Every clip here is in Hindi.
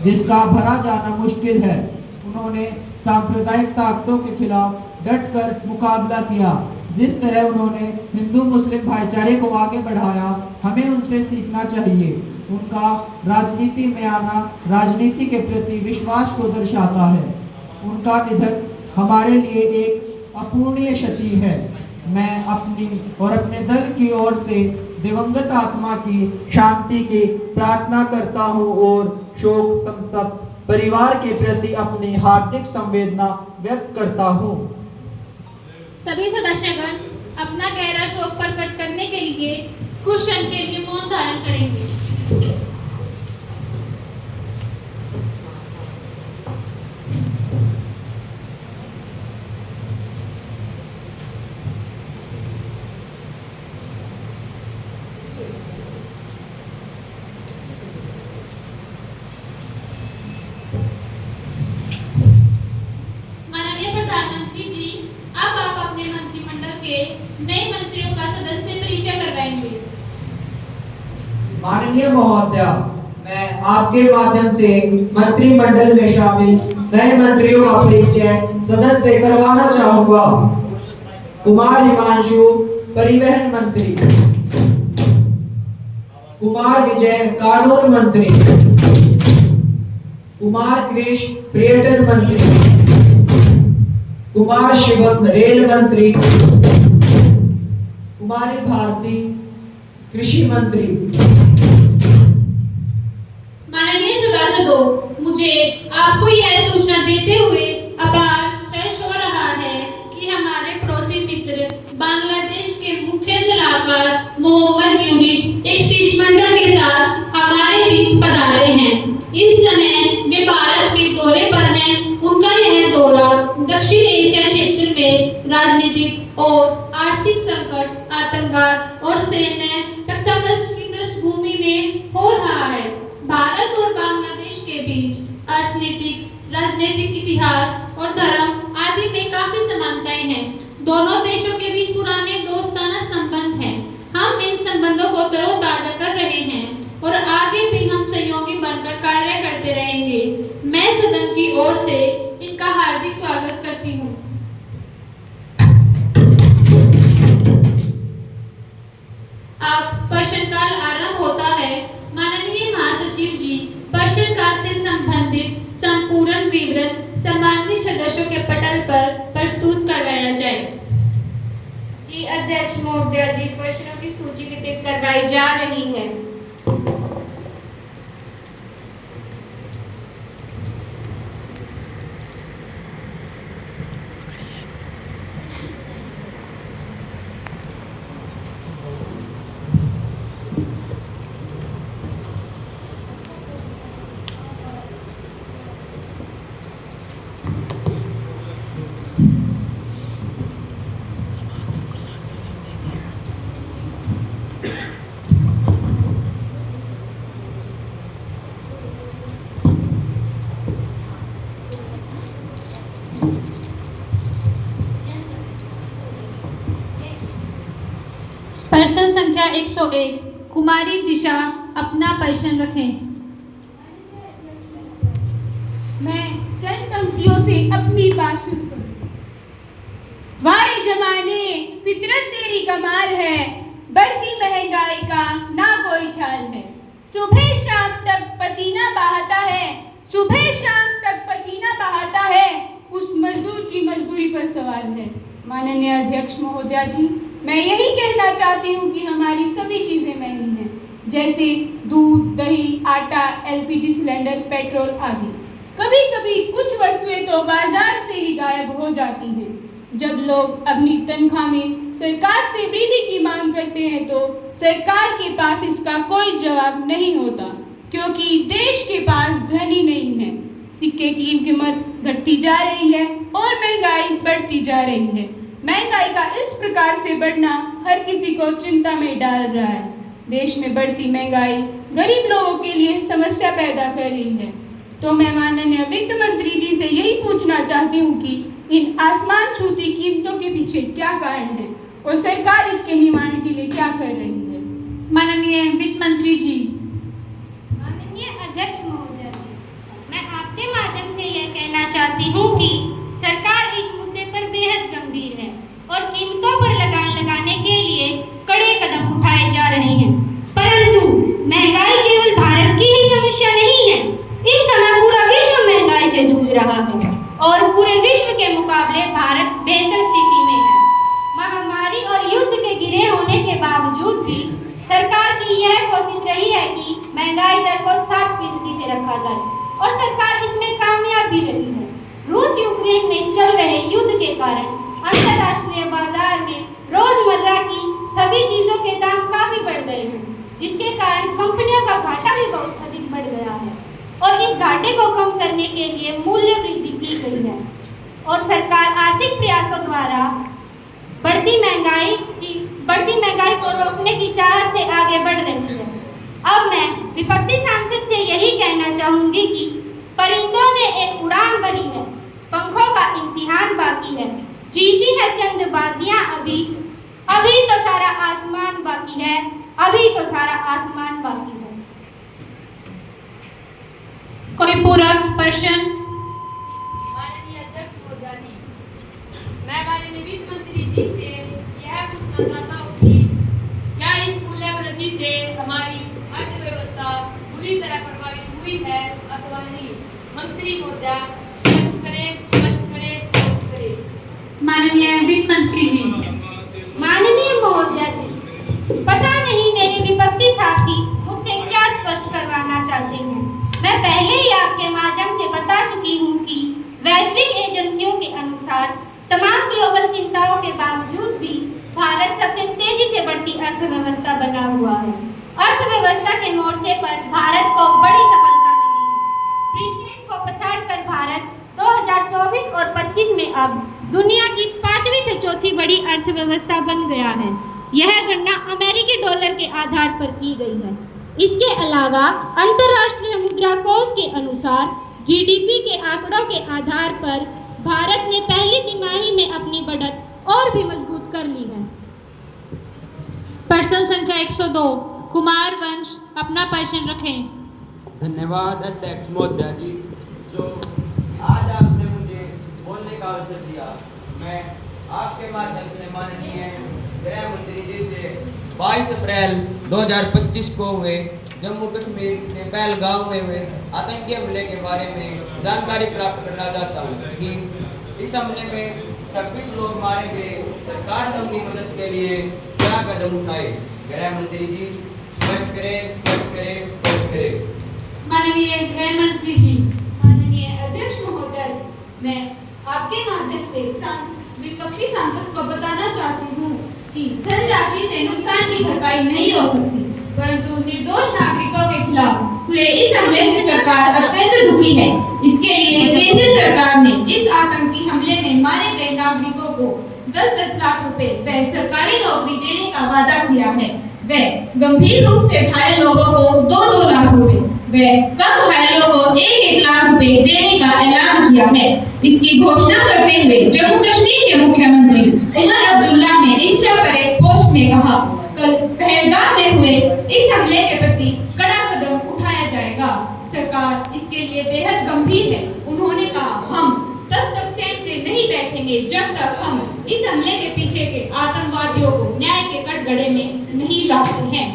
जिसका भरा जाना मुश्किल है। उन्होंने सांप्रदायिक ताकतों के खिलाफ डटकर मुकाबला किया। जिस तरह उन्होंने हिंदू मुस्लिम भाईचारे को आगे बढ़ाया, हमें उनसे सीखना चाहिए। उनका राजनीति में आना राजनीति के प्रति विश्वास को दर्शाता है। उनका निधन हमारे लिए एक अपूरणीय क्षति है। मैं अपनी और अपने दल की ओर से दिवंगत आत्मा की शांति की प्रार्थना करता हूँ और शोक संतप्त परिवार के प्रति अपनी हार्दिक संवेदना व्यक्त करता हूँ। सभी सदस्यगण अपना गहरा शोक प्रकट करने के लिए कुछ क्षण के लिए मौन धारण करेंगे। प्रधानमंत्री जी, अब आप अपने मंत्रिमंडल के नए मंत्रियों का सदन से परिचय करवाएंगे। माननीय महोदया, मैं आपके माध्यम से मंत्रिमंडल में शामिल नए मंत्रियों का परिचय सदन से करवाना चाहूंगा। कुमार हिमांशु, परिवहन मंत्री। कुमार विजय, कानून मंत्री। कुमार कृष, पर्यटन मंत्री। कुमार शिवम, रेल मंत्री। कुमारी भारती, कृषि मंत्री। माननीय सभासदों, मुझे आपको यह सूचना देते हुए अपार हर्ष हो रहा है कि हमारे पड़ोसी मित्र बांग्लादेश के मुख्य सलाहकार मोहम्मद यूनिस एक शिष्टमंडल के साथ हमारे बीच पधारे हैं। इस समय वे भारत के दौरे पर हैं। उनका यह दौरा दक्षिण एशिया क्षेत्र में राजनीतिक और आर्थिक संकट, आतंकवाद और सैन्य तख्तापलट की पृष्ठभूमि में हो रहा है। भारत और बांग्लादेश के बीच अर्थनीतिक, राजनीतिक, इतिहास और धर्म आदि में काफी समानताएं हैं। दोनों देशों के बीच पुराने दोस्ताना संबंध हैं। हम इन संबंधों को तरोताजा कर रहे हैं और आगे भी हम सहयोगी बनकर कार्य करते रहेंगे। मैं सदन की ओर से इनका हार्दिक स्वागत करती हूँ। अब प्रश्नकाल आरंभ होता है। माननीय महासचिव जी, प्रश्नकाल से संबंधित संपूर्ण विवरण सम्मानित सदस्यों के पटल पर प्रस्तुत करवाया जाए। जी अध्यक्ष महोदया जी, प्रश्नों की सूची वितरित करवाई जा रही है। प्रश्न संख्या 101, कुमारी दिशा, अपना प्रश्न रखें। मैं चंद पंक्तियों से अपनी बात शुरू करूं। वारे जमाने फितरत तेरी कमाल है, बढ़ती महंगाई का ना कोई ख्याल है। सुबह शाम तक पसीना बहाता है, सुबह शाम तक पसीना बहाता है, उस मजदूर की मजदूरी पर सवाल है। माननीय अध्यक्ष महोदया जी, मैं यही कहना चाहती हूँ कि हमारी सभी चीज़ें महंगी हैं, जैसे दूध, दही, आटा, एलपीजी सिलेंडर, पेट्रोल आदि। कभी कभी कुछ वस्तुएं तो बाजार से ही गायब हो जाती हैं। जब लोग अपनी तनख्वाह में सरकार से वृद्धि की मांग करते हैं तो सरकार के पास इसका कोई जवाब नहीं होता, क्योंकि देश के पास धन ही नहीं है। सिक्के की कीमत घटती जा रही है और महंगाई बढ़ती जा रही है। महंगाई का इस प्रकार से बढ़ना हर किसी को चिंता में डाल रहा है। देश में बढ़ती महंगाई गरीब लोगों के लिए समस्या पैदा कर रही है। तो मैं माननीय वित्त मंत्री जी से यही पूछना चाहती हूँ कि इन आसमान छूती कीमतों के पीछे क्या कारण है और सरकार इसके निवारण के लिए क्या कर रही है। माननीय वित्त मंत्री जी। माननीय अध्यक्ष महोदय, चाहती हूँ कि सरकार इस मुद्दे पर बेहद गंभीर है और कीमतों पर लगाम लगाने के लिए कड़े कदम उठाए जा रहे हैं। परंतु महंगाई केवल भारत की ही समस्या नहीं है। इस समय पूरा विश्व महंगाई से जूझ रहा है और पूरे विश्व के मुकाबले भारत बेहतर स्थिति में है। महामारी और युद्ध के घिरे होने के बावजूद भी सरकार की यह कोशिश रही है कि महंगाई दर को 7% से रखा जाए और सरकार इसमें कामयाब भी रही है। रूस यूक्रेन में चल रहे युद्ध के कारण अंतर्राष्ट्रीय बाजार में रोजमर्रा की सभी चीजों के दाम काफी बढ़ गए हैं, जिसके कारण कंपनियों का घाटा भी बहुत अधिक बढ़ गया है और इस घाटे को कम करने के लिए मूल्य वृद्धि की गई है और सरकार आर्थिक प्रयासों द्वारा बढ़ती महंगाई को रोकने की चाहत से आगे बढ़ रही है। अब मैं विपक्षी सांसद से यही कहना चाहूंगी कि परिंदों ने एक उड़ान भरी है, पंखों का इम्तिहान बाकी है, जीती है चंद बाजियां अभी तो सारा आसमान बाकी है, अभी तो सारा आसमान बाकी है। कोई पूरक प्रश्न? माननीय अध्यक्ष महोदया जी, मैं माननीय वित्त मंत्री जी से यह पूछना चाहता हूँ कि क्या इस मूल्य वृद्धि से हमारी अर्थव्यवस्था बुरी तरह प्रभावित हुई है अथवा नहीं? मंत्री महोदया स्पष्ट करें। माननीय वित्त मंत्री जी। माननीय महोदया जी, पता नहीं मेरे विपक्षी साथी मुझसे क्या स्पष्ट करवाना चाहते हैं। मैं पहले ही आपके माध्यम से बता चुकी हूँ कि वैश्विक एजेंसियों के अनुसार तमाम ग्लोबल चिंताओं के बावजूद भी भारत सबसे तेजी से बढ़ती अर्थव्यवस्था बना हुआ है। अर्थव्यवस्था के मोर्चे पर भारत को बड़ी सफलता मिली है। ब्रिटेन को पछाड़कर भारत 2024 और 25 में अब दुनिया की 5वीं से चौथी बड़ी अर्थव्यवस्था बन गया है। यह गणना अमेरिकी डॉलर के आधार पर की गई है। इसके अलावा अंतर्राष्ट्रीय मुद्रा कोष के अनुसार जीडीपी के आंकड़ों के आधार पर भारत ने पहली तिमाही में अपनी बढ़त और भी मजबूत कर ली है। प्रश्न संख्या 102 कुमार वंश अपना प्रश्न रखें। धन्यवाद अध्यक्ष महोदया जी, जो आज आपने मुझे बोलने का अवसर दिया। मैं आपके माध्यम से माननीय गृह मंत्री जी से 22 अप्रैल 2025 को हुए जम्मू कश्मीर के पहलगाम में हुए आतंकी हमले के बारे में जानकारी प्राप्त करना चाहता हूँ कि इस हमले में 26 लोग मारे गए। सरकार ने उनकी मदद के लिए क्या कदम उठाए? गृह मंत्री जी स्पष्ट करें। माननीय गृह मंत्री जी। माननीय अध्यक्ष महोदय जी, मैं आपके माध्यम से विपक्षी सांसद को बताना चाहती हूँ कि धनराशि से नुकसान की भरपाई नहीं हो सकती, परंतु निर्दोष नागरिकों के खिलाफ हुए इस हमले से सरकार अत्यंत दुखी है। इसके लिए केंद्र सरकार ने इस आतंकी हमले में मारे गए नागरिकों को 10-10 लाख रुपए व सरकारी नौकरी देने का वादा किया है। व गंभीर रूप से घायल लोगों को 2-2 लाख रुपए व कम घायलों को 1-1 लाख रुपए देने का ऐलान किया है। इसकी घोषणा करते हुए जम्मू कश्मीर के मुख्यमंत्री उमर अब्दुल्ला ने इंस्टा पर एक पोस्ट में कहा, कल पहलगाम में हुए इस हमले के प्रति कड़ा कदम उठाया जाएगा। सरकार इसके लिए बेहद गंभीर है। उन्होंने कहा, हम तब तक चैन से नहीं बैठेंगे जब तक हम इस हमले के पीछे के आतंकवादियों को न्याय के कटघरे में नहीं लाते हैं।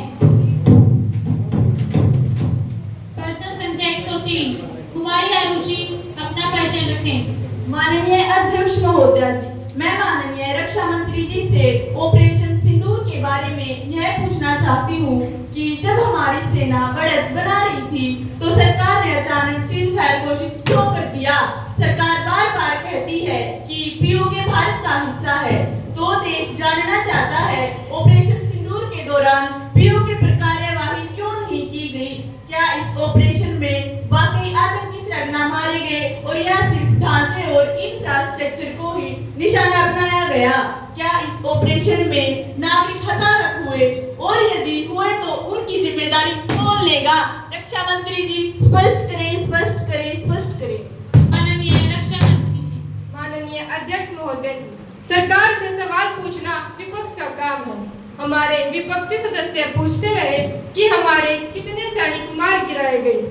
प्रश्न संख्या 103 कुमारी आरुषि अपना प्रश्न रखें। माननीय अध्यक्ष महोदया जी, मैं माननीय रक्षा मंत्री जी से ऑपरेशन सिंदूर के बारे में यह पूछना चाहती हूँ कि जब हमारी सेना बढ़त बना रही थी तो सरकार ने अचानक सीज़फायर घोषित क्यों कर दिया? सरकार बार बार कहती है कि पीओके भारत का हिस्सा है, तो देश जानना चाहता है ऑपरेशन सिंदूर के दौरान पीओके पर कार्यवाही क्यों नहीं की गई? क्या इस ऑपरेशन में वाकई आतंकी सरगना मारे गए और या सिर्फ ढांचे और इंफ्रास्ट्रक्चर को ही निशाना बनाया गया? क्या इस ऑपरेशन में नागरिक हताहत हुए और यदि हुए तो उनकी जिम्मेदारी कौन लेगा? रक्षा मंत्री जी स्पष्ट करें। माननीय रक्षा मंत्री जी। माननीय अध्यक्ष महोदय जी, सरकार से सवाल पूछना विपक्ष का काम है। हमारे विपक्षी सदस्य पूछते रहे कि हमारे कितने सैनिक मार गिराए गए,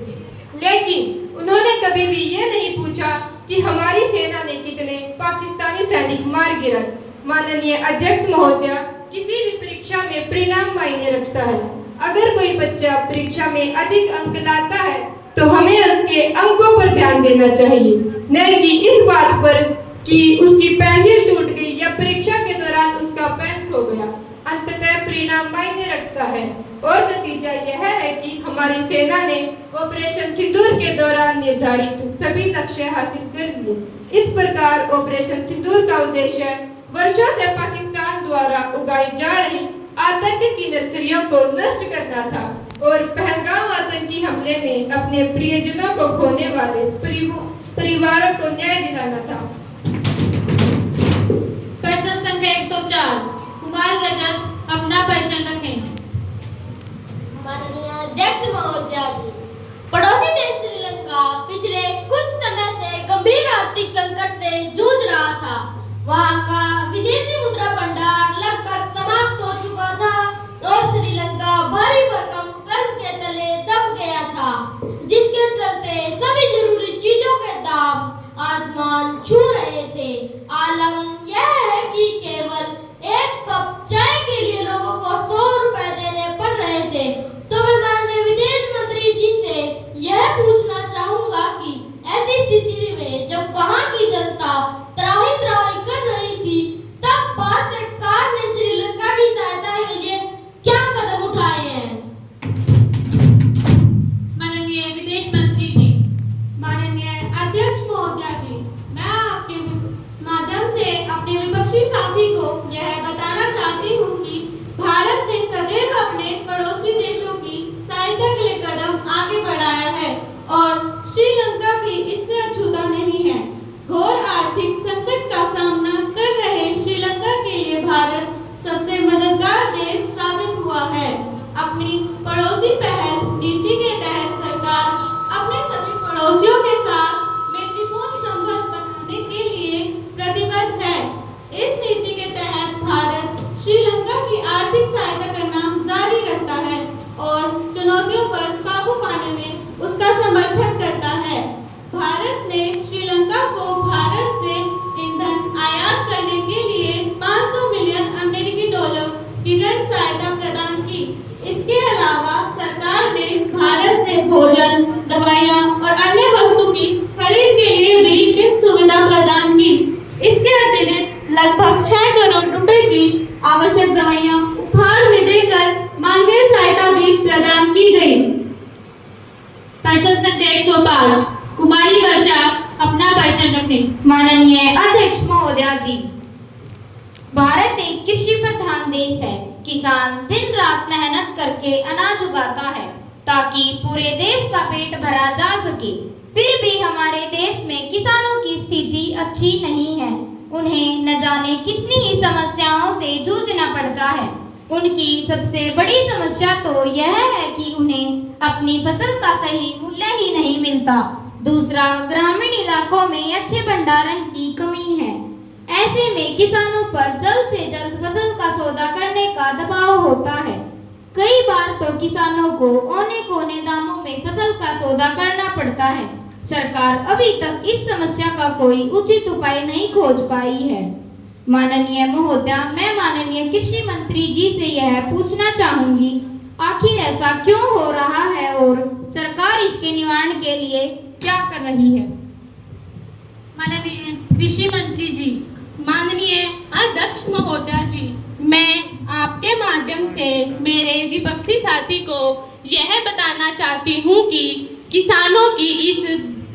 लेकिन उन्होंने कभी भी ये नहीं पूछा कि हमारी सेना ने कितने पाकिस्तानी सैनिक मार गिराए। माननीय अध्यक्ष महोदय, किसी भी परीक्षा में परिणाम मायने रखता है। अगर कोई बच्चा परीक्षा में अधिक अंक लाता है तो हमें उसके अंकों पर ध्यान देना चाहिए, न कि इस बात पर कि उसकी पेंसिल टूट गई या परीक्षा के दौरान उसका पेन खो गया। अंततः परिणाम मायने रखता है और नतीजा यह है कि हमारी सेना ने ऑपरेशन सिंदूर के दौरान निर्धारित सभी लक्ष्य हासिल कर लिए। इस प्रकार ऑपरेशन सिंदूर का उद्देश्य वर्षों से पाकिस्तान द्वारा उगाई जा रही आतंक की नर्सरियों को नष्ट करना था और पहलगाम आतंकी हमले में अपने प्रियजनों को खोने वाले परिवारों को न्याय दिलाना था। प्रश्न संख्या 104 कुमार रजत अपना प्रश्न रखें। माननीय अध्यक्ष महोदया जी, पड़ोसी देश श्रीलंका पिछले कुछ समय से गंभीर आर्थिक संकट से जूझ रहा था। वहां का विदेशी मुद्रा भंडार लगभग समाप्त हो चुका था और श्रीलंका भारी भरकम कर्ज के तले दब गया था, जिसके चलते सभी जरूरी चीजों के दाम आसमान छू रहे थे। आलम यह है कि केवल एक कप चाय के लिए लोगों को 100 रुपए देने पड़ रहे थे। तो मैं माननीय विदेश मंत्री जी से यह पूछना चाहूंगा कि ऐसी स्थिति में जब वहां की जनता त्राही त्राही कर रही थी, तब भारत सरकार ने श्रीलंका की सहायता के लिए क्या कदम उठाए हैं? माननीय विदेश मंत्री जी। माननीय अध्यक्ष महोदया जी, मैं आपके माध्यम से अपने विपक्षी साथी को यह बताना चाहती हूँ कि भारत ने सदैव अपने पड़ोसी देशों की सहायता के लिए कदम आगे बढ़ाया है और श्रीलंका भी इससे अछूता नहीं है। घोर आर्थिक संकट का सामना कर रहे श्रीलंका के लिए भारत सबसे मददगार देश साबित हुआ है। अपनी पड़ोसी पहल नीति के तहत सरकार अपने सभी पड़ोसियों के साथ मैत्रीपूर्ण संबंध बनाने के लिए प्रतिबद्ध है। इस नीति के तहत भारत श्रीलंका की आर्थिक सहायता करना जारी रखता है और चुनौतियों पर काबू पाने में उसका समर्थन करता है। भारत ने श्रीलंका को भारत से ईंधन आयात करने के लिए 500 मिलियन अमेरिकी डॉलर की ऋण सहायता प्रदान की। इसके अलावा सरकार ने भारत से भोजन, दवाइयाँ और अन्य वस्तु की खरीद के लिए भी ऋण सुविधा प्रदान की। इसके अतिरिक्त लगभग 6 करोड़ रुपए की आवश्यक दवाइयाँ उपहार में देकर मानवीय सहायता भी प्रदान की गई। प्रश्न संख्या 105 कुमारी वर्षा अपना प्रश्न रखें। माननीय अध्यक्ष महोदया जी, भारत एक कृषि प्रधान देश है। किसान दिन रात मेहनत करके अनाज उगाता है ताकि पूरे देश का पेट भरा जा सके। फिर भी हमारे देश में किसानों की स्थिति अच्छी नहीं है। उन्हें न जाने कितनी ही समस्याओं से जूझना पड़ता है। उनकी सबसे बड़ी समस्या तो यह है कि उन्हें अपनी फसल का सही मूल्य ही नहीं मिलता। दूसरा, ग्रामीण इलाकों में अच्छे भंडारण की कमी है। ऐसे में किसानों पर जल्द से जल्द फसल का सौदा करने का दबाव होता है। कई बार तो किसानों को औने कोने दामों में फसल का सौदा करना पड़ता है। सरकार अभी तक इस समस्या का कोई उचित उपाय नहीं खोज पाई है। माननीय महोदया, मैं माननीय कृषि मंत्री जी से यह पूछना चाहूंगी, आखिर ऐसा क्यों हो रहा है और सरकार इसके निवारण के लिए क्या कर रही है? माननीय कृषि मंत्री जी। माननीय अध्यक्ष महोदया जी, मैं आपके माध्यम से मेरे विपक्षी साथी को यह बताना चाहती हूँ कि किसानों की इस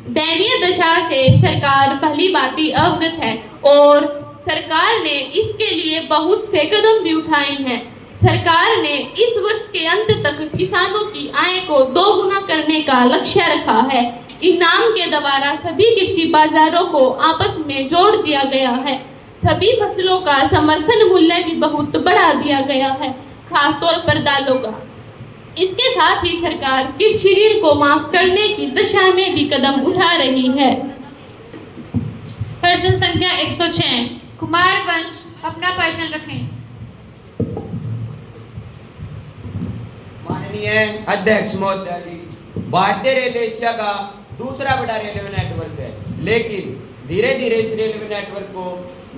दयनीय दशा से सरकार भली भांति अवगत है और सरकार ने इसके लिए बहुत से कदम भी उठाए हैं। सरकार ने इस वर्ष के अंत तक किसानों की आय को 2 गुना करने का लक्ष्य रखा है। इनाम के द्वारा सभी कृषि बाजारों को आपस में जोड़ दिया गया है। सभी फसलों का समर्थन मूल्य भी बहुत बढ़ा दिया गया है, खासतौर पर दालों का। इसके साथ ही सरकार कृषि ऋण को माफ करने की दिशा में भी कदम उठा रही है। प्रश्न संख्या 106 कुमार वंश अपना प्रश्न रखें। माननीय अध्यक्ष महोदया जी, भारतीय रेल एशिया का दूसरा बड़ा रेलवे नेटवर्क है, लेकिन धीरे धीरे इस रेलवे नेटवर्क को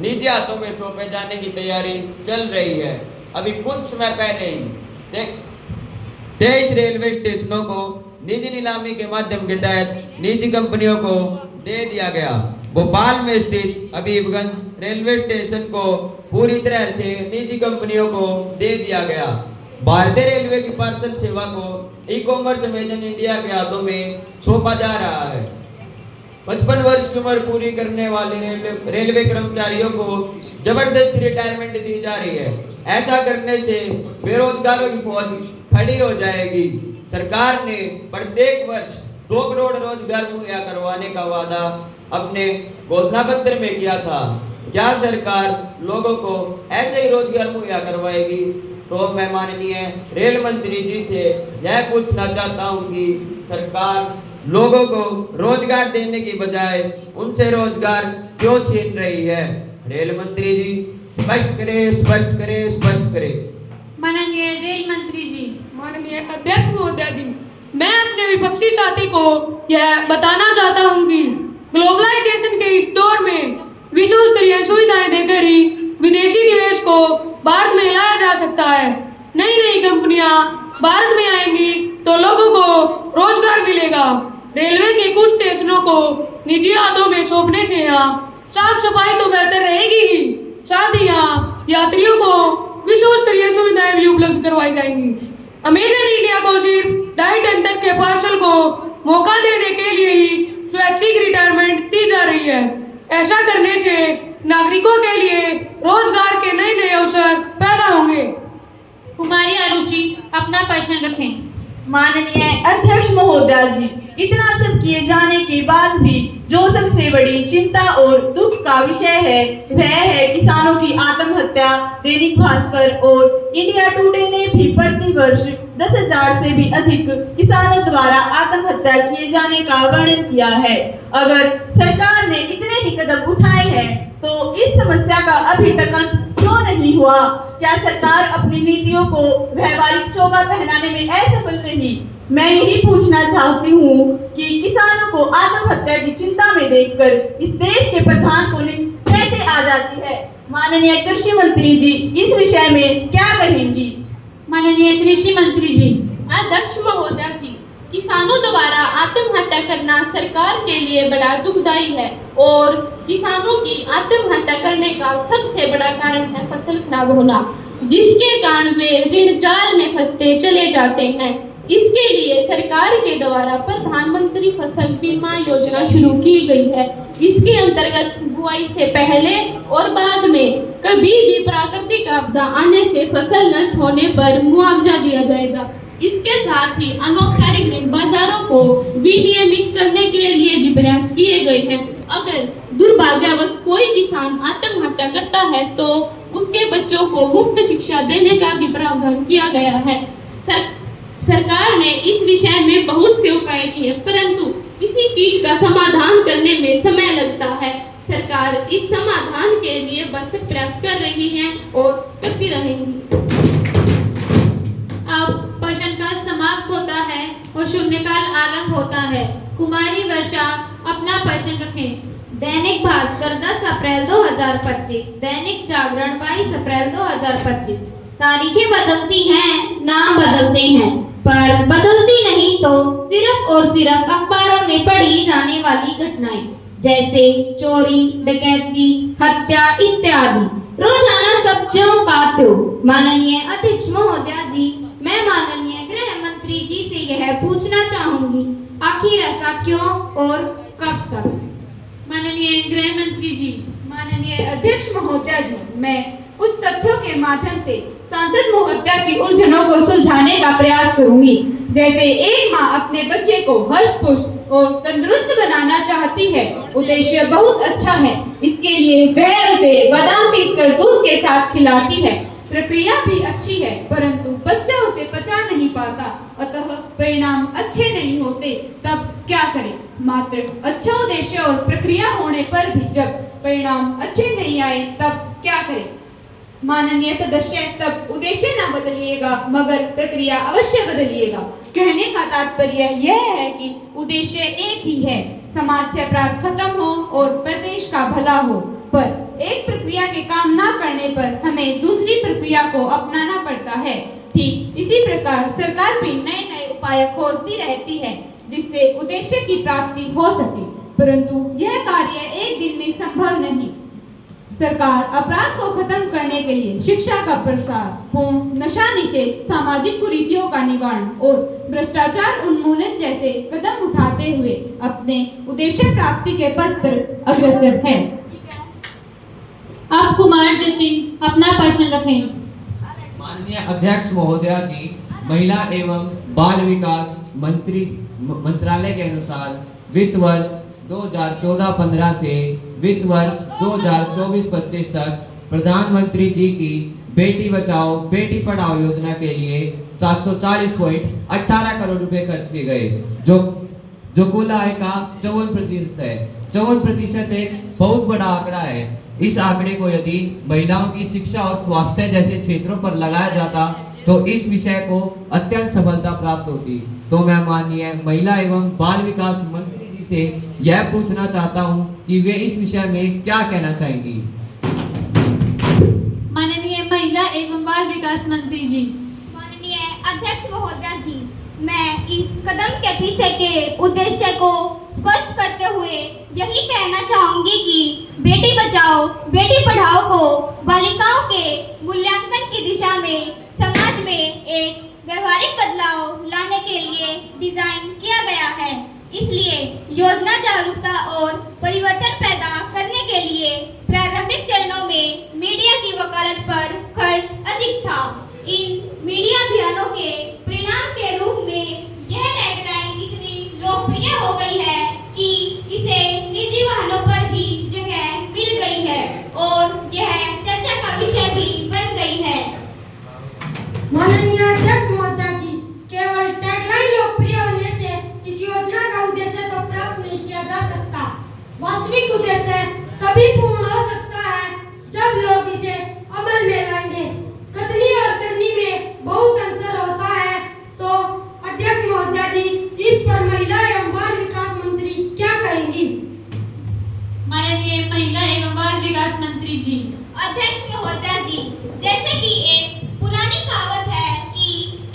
निजी हाथों में सौंपे जाने की तैयारी चल रही है। अभी कुछ समय पहले ही 23 रेलवे स्टेशनों को निजी नीलामी के माध्यम के तहत निजी कंपनियों को दे दिया गया। भोपाल में स्थित हबीबगंज रेलवे स्टेशन को पूरी तरह से निजी कंपनियों को दे दिया गया। भारतीय रेलवे की पार्सल सेवा को ई-कॉमर्स अमेजन इंडिया के हाथों में सौंपा जा रहा है। 55 वर्ष की उम्र पूरी करने वाले रेलवे कर्मचारियों को जबरदस्ती रिटायरमेंट दी जा रही है। ऐसा करने से बेरोजगारों की फौज खड़ी हो जाएगी। सरकार ने प्रत्येक वर्ष 2 करोड़ रोजगार मुहैया करवाने का वादा अपने घोषणा पत्र में किया था। क्या सरकार लोगों को ऐसे ही रोजगार मुहैया करवाएगी? तो मैं माननीय रेल मंत्री जी से यह पूछना चाहता हूं कि सरकार लोगों को रोजगार देने की बजाय उनसे रोजगार क्यों छीन रही है? रेल मंत्री जी स्पष्ट करे, स्पष्ट करे, स्पष्ट करे। माननीय रेल मंत्री जी। माननीय अध्यक्ष महोदय जी, मैं अपने विपक्षी साथी को यह बताना चाहता हूं कि ग्लोबलाइजेशन के इस दौर में विश्व स्तरीय सुविधाएं देकर ही विदेशी निवेश को भारत में लाया जा सकता है। नई नई कंपनियां भारत में आएंगी तो लोगों को रोजगार मिलेगा। रेलवे के कुछ स्टेशनों को निजी हाथों में सौंपने से यहाँ साफ सफाई तो बेहतर रहेगी ही, साथ ही यहाँ यात्रियों को विश्व स्तरीय सुविधाएं भी उपलब्ध करवाई जाएंगी। अमेजन इंडिया को सिर्फ 2.5 टन तक के पार्सल को मौका देने के लिए ही स्वैच्छिक रिटायरमेंट दी जा रही है। ऐसा करने से नागरिकों के लिए रोजगार के नए नए अवसर पैदा होंगे। कुमारी आरुषि अपना प्रश्न रखें। माननीय अध्यक्ष महोदय जी, इतना सब किए जाने के बाद भी जो सबसे बड़ी चिंता और दुख का विषय है वह है किसानों की आत्महत्या। दैनिक भास्कर और इंडिया टुडे ने भी प्रति वर्ष 10,000 से भी अधिक किसानों द्वारा आत्महत्या किए जाने का वर्णन किया है। अगर सरकार ने इतने ही कदम उठाए हैं तो इस समस्या का अभी तक अंत क्यों नहीं हुआ? क्या सरकार अपनी नीतियों को व्यवहारिक चोगा पहनाने में असफल रही? मैं यही पूछना चाहती हूँ कि किसानों को आत्महत्या की चिंता में देखकर इस देश के प्रधान को नींद कैसे आ जाती है? माननीय कृषि मंत्री जी इस विषय में क्या कहेंगी? माननीय कृषि मंत्री जी। अध्यक्ष महोदय जी, किसानों द्वारा आत्महत्या करना सरकार के लिए बड़ा दुखदायी है और किसानों की आत्महत्या करने का सबसे बड़ा कारण है फसल खराब होना, जिसके कारण वे ऋण जाल में फंसते चले जाते हैं। इसके लिए सरकार के द्वारा प्रधानमंत्री फसल बीमा योजना शुरू की गई है। इसके अंतर्गत बुआई से पहले और बाद में कभी भी प्राकृतिक आपदा आने से फसल नष्ट होने पर मुआवजा दिया जाएगा। इसके साथ ही अनौपचारिक ऋण बाजारों को विनियमित करने के लिए भी प्रयास किए गए हैं। अगर दुर्भाग्यवश कोई किसान आत्महत्या करता है तो उसके बच्चों को मुफ्त शिक्षा देने का भी प्रावधान किया गया है। सरकार ने इस विषय में बहुत से उपाय किए, परंतु किसी चीज का समाधान करने में समय लगता है। सरकार इस समाधान के लिए भरसक प्रयास कर रही है और करती रहेंगी। अब प्रश्नकाल समाप्त होता है और शून्यकाल आरंभ होता है। कुमारी वर्षा अपना प्रश्न रखें। दैनिक भास्कर 10 अप्रैल 2025, दैनिक जागरण 22 अप्रैल 2025। तारीखें बदलती हैं, नाम बदलते हैं, पर बदलती नहीं तो सिर्फ और सिर्फ अखबारों में पढ़ी जाने वाली घटनाएं जैसे चोरी, डकैती, हत्या इत्यादि रोजाना सब्जियों का त्यों। माननीय अध्यक्ष महोदय जी, मैं माननीय गृह मंत्री जी से यह पूछना चाहूंगी, आखिर ऐसा क्यों और कब तक? माननीय गृह मंत्री जी। माननीय अध्यक्ष महोदय जी, मैं कुछ तथ्यों के माध्यम से सांसद महोदय की उलझनों को सुलझाने का प्रयास करूंगी। जैसे एक माँ अपने बच्चे को हष्ट पुष्ट और तंदुरुस्त बनाना चाहती है, उद्देश्य बहुत अच्छा है। इसके लिए वह उसे बादाम पीसकर दूध के साथ खिलाती है, प्रक्रिया भी अच्छी है, परंतु बच्चा उसे पचा नहीं पाता, अतः परिणाम अच्छे नहीं होते। तब क्या करें? मात्र अच्छा उद्देश्य और प्रक्रिया होने पर भी जब परिणाम अच्छे नहीं आए तब क्या करें? माननीय सदस्य, तब उद्देश्य न बदलिएगा मगर प्रक्रिया अवश्य बदलिएगा। कहने का तात्पर्य यह है कि उद्देश्य एक ही है, समाज से अपराध खत्म हो और प्रदेश का भला हो, पर एक प्रक्रिया के काम न करने पर हमें दूसरी प्रक्रिया को अपनाना पड़ता है। ठीक इसी प्रकार सरकार भी नए नए उपाय खोजती रहती है जिससे उद्देश्य की प्राप्ति हो सके, परंतु यह कार्य एक दिन में संभव नहीं। सरकार अपराध को खत्म करने के लिए शिक्षा का प्रसार, होम नशा निषेध, सामाजिक कुरीतियों का निवारण और भ्रष्टाचार उन्मूलन जैसे कदम उठाते हुए अपने उद्देश्य प्राप्ति के पथ पर अग्रसर है। आप कुमार जतिन अपना भाषण रखें। माननीय अध्यक्ष महोदया जी, महिला एवं बाल विकास मंत्रालय के अनुसार वित्त वर्ष 2014-15 से वित्त वर्ष 2024-25 तक प्रधानमंत्री जी की बेटी बचाओ बेटी पढ़ाओ योजना के लिए 740.18 करोड़ रुपए खर्च किए गए, जो कुल आय का 54% है। 54% एक बहुत बड़ा आंकड़ा है। इस आंकड़े को यदि महिलाओं की शिक्षा और स्वास्थ्य जैसे क्षेत्रों पर लगाया जाता तो इस विषय को अत्यंत सफलता प्राप्त होती। तो मैं माननीय महिला एवं बाल विकास मंत्री जी से यह पूछना चाहता हूं कि वे इस विषय में क्या कहना चाहेंगी। माननीय महिला एवं बाल विकास मंत्री जी। माननीय अध्यक्ष महोदया जी, मैं इस कदम के पीछे के उद्देश्य को स्पष्ट करते हुए यही कहना चाहूंगी कि बेटी बचाओ बेटी पढ़ाओ को बालिकाओं के मूल्यांकन की दिशा में समाज में एक व्यवहारिक बदलाव लाने के लिए डिजाइन किया गया है। इसलिए योजना जागरूकता और परिवर्तन पैदा करने के लिए प्रारंभिक चरणों में मीडिया की वकालत पर खर्च अधिक था। इन मीडिया अभियानों के परिणाम के रूप में यह टैगलाइन इतनी लोकप्रिय हो गई है कि इसे निजी वाहनों पर भी जगह मिल गई है और यह चर्चा का विषय भी बन गई है। माननीय अध्यक्ष महोदया जी, केवल टैगलाइन लोकप्रिय होने से इस योजना का उद्देश्य तो प्राप्त नहीं किया जा सकता। वास्तविक उद्देश्य तभी पूर्ण हो सकता है जब लोग इसे अमल में लाएंगे। कथनी और करनी में बहुत अंतर होता है। तो अध्यक्ष महोदया जी, इस पर महिला एवं बाल विकास मंत्री क्या कहेंगी? माननीय महिला एवं बाल विकास मंत्री जी। अध्यक्ष महोदया जी, जैसे कि एक पुरानी कहावत है कि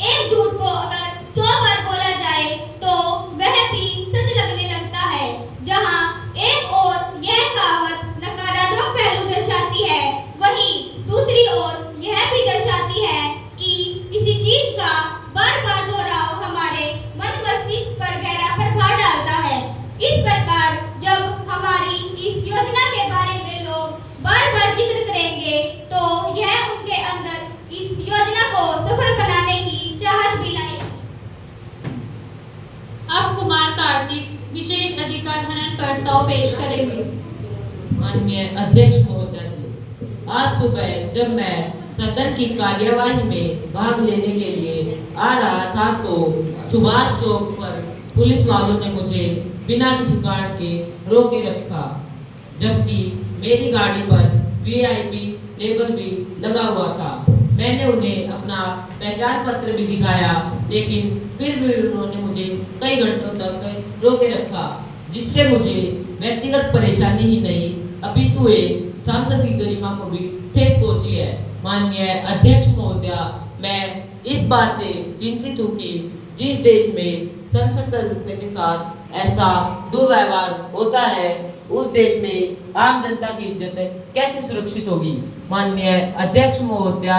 एक झूठ को अगर 100 बार बोला जाए तो वह भी सच लगने लगता है। जहां एक ओर यह कहावत नकारात्मक पहलू दर्शाती है, वहीं दूसरी ओर यह भी दर्शाती है कि किसी चीज का बार बार दोहराव हमारे मन मस्तिष्क पर गहरा प्रभाव डालता है। इस प्रकार जब हमारी इस योजना के बारे में लोग बार बार जिक्र करेंगे तो यह उनके अंदर इस योजना को सफल बनाने की चाहत भी लाएगी। अब कुमार कार्तिक विशेष अधिकार हनन प्रस्ताव पेश करेंगे। माननीय अध्यक्ष महोदया जी, आज सुबह जब मैं सदन की कार्यवाही में भाग लेने के लिए आ रहा था तो सुभाष चौक पर पुलिस वालों ने मुझे बिना किसी कारण के रोके रखा, जबकि मेरी गाड़ी पर VIP लेबल भी लगा हुआ था। मैंने उन्हें अपना पहचान पत्र भी दिखाया, लेकिन फिर भी उन्होंने मुझे कई घंटों तक रोके रखा, जिससे मुझे व्यक्तिगत परेशानी ही नहीं अपितु सांसद की गरिमा को भी ठेस पहुंची है। माननीय अध्यक्ष महोदया, मैं इस बात से चिंतित हूँ कि जिस देश में संसद सदस्य के साथ ऐसा दुर्व्यवहार होता है, उस देश में आम जनता की इज्जत कैसे सुरक्षित होगी। माननीय अध्यक्ष महोदया,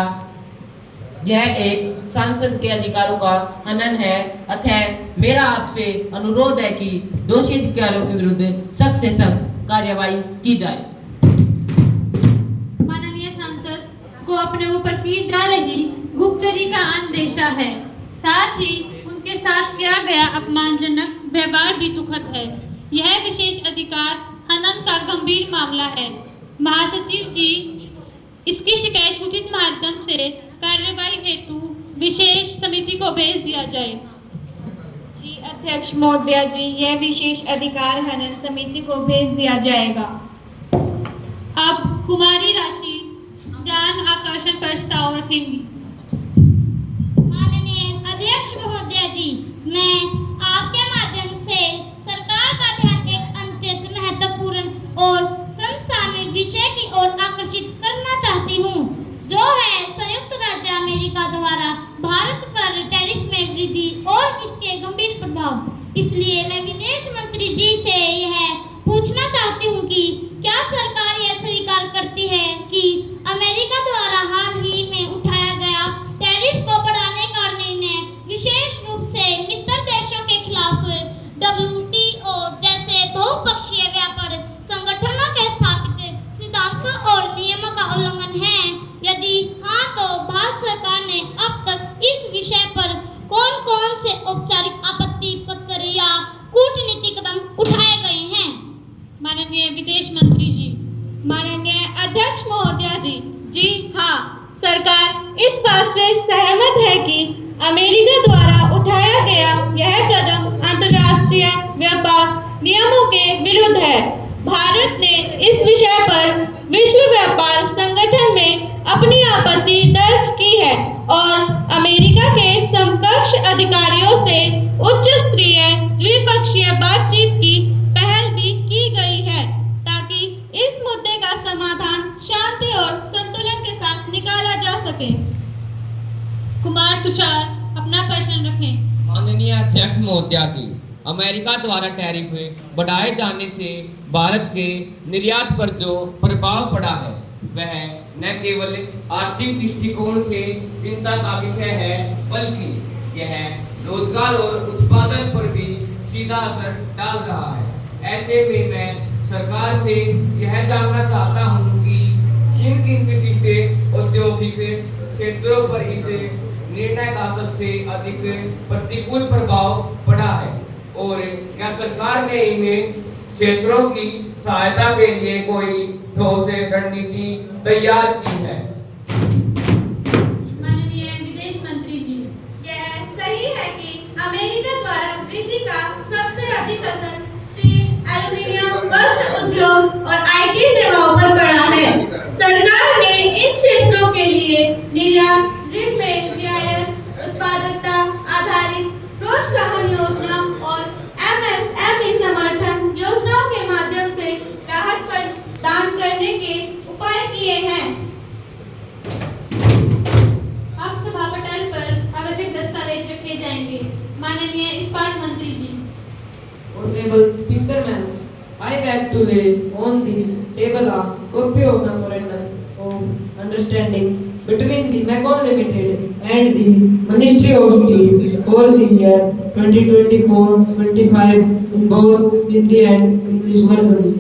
यह एक सांसद के अधिकारों का हनन है, अतः मेरा आपसे अनुरोध है कि दोषी अधिकारियों के विरुद्ध सख्त से सख्त कार्यवाही की जाए। माननीय सांसद को अपने ऊपर की जा रही गुप्तचरी का अंदेशा है, साथ ही उनके साथ किया गया अपमानजनक व्यवहार भी दुखद है। यह विशेष अधिकार हनन का गंभीर मामला है। महासचिव जी, इसकी शिकायत उचित माध्यम से कार्रवाई हेतु विशेष समिति को भेज दिया जाए। जी अध्यक्ष महोदया जी, यह विशेष अधिकार हनन समिति को भेज दिया जाएगा। अब कुमारी राशि ध्यान आकर्षण प्रस्ताव रखेंगी। माननीय अध्यक्ष महोदया जी, मैं आपके माध्यम से सरकार का ध्यान एक अत्यंत महत्वपूर्ण और समसामयिक विषय की ओर आकर्षित करना चाहती हूँ, जो है संयुक्त राज्य अमेरिका द्वारा भारत पर टैरिफ में वृद्धि और इसके गंभीर प्रभाव। इसलिए मैं विदेश मंत्री जी से यह पूछना चाहती हूँ कि क्या सरकार यह स्वीकार करती है कि अमेरिका द्वारा हाल ही में उठाया गया टैरिफ को बढ़ाने का निर्णय विशेष रूप से मित्र देशों के खिलाफ WTO जैसे बहुपक्षीय व्यापार संगठनों के स्थापित सिद्धांतों और नियमों का उल्लंघन है? यदि हाँ, तो भारत सरकार ने अब तक इस विषय पर कौन-कौन से औपचारिक आपत्ति पत्र या कूटनीतिक कदम उठाए गए हैं? माननीय विदेश मंत्री जी। माननीय अध्यक्ष महोदया जी, जी हाँ, सरकार इस बात से सहमत है कि अमेरिका द्वारा उठाया गया यह कदम अंतर्राष्ट्रीय व्यापार नियमों के विरुद्ध है। भारत ने इस विषय पर विश्व व्यापार संगठन में अपनी आपत्ति दर्ज की है और अमेरिका के समकक्ष अधिकारियों से उच्च स्तरीय द्विपक्षीय बातचीत की पहल भी की गई है, ताकि इस मुद्दे का समाधान शांति और संतुलन के साथ निकाला जा सके। कुमार तुषार, अपना प्रश्न रखें। माननीय अध्यक्ष महोदया जी, अमेरिका द्वारा टैरिफ बढ़ाए जाने से भारत के निर्यात पर जो प्रभाव पड़ा है वह न केवल आर्थिक दृष्टिकोण से चिंता का विषय है, बल्कि यह रोजगार और उत्पादन पर भी सीधा असर डाल रहा है। ऐसे में मैं सरकार से यह जानना चाहता हूं कि किन किन विशिष्ट औद्योगिक क्षेत्रों पर इस निर्णय का सबसे अधिक प्रतिकूल प्रभाव पड़ा है और क्या सरकार ने इन क्षेत्रों की सहायता के लिए कोई ठोस रणनीति तैयार की है? माननीय विदेश मंत्री जी। यह सही है कि अमेरिका द्वारा वृद्धि का सबसे अधिक असर स्टील, एल्युमिनियम, वस्त्र उद्योग और IT सेवाओं पर पड़ा है। सरकार ने इन क्षेत्रों के लिए निर्यात, ऋण में रियायत, उत्पादकता आधारित प्रोत्साहन योजना और MSME समर्थन योजनाओं के माध्यम से राहत प्रदान करने के उपाय किए हैं। अब सभा पटल पर आवश्यक दस्तावेज रखे जाएंगे। माननीय इस्पात मंत्री जी। Honorable Speaker Ma'am, I beg to lay on the table a copy of memorandum of understanding between the Macon Limited and the Ministry of Steel for the year 2024-25 in both Hindi and English version.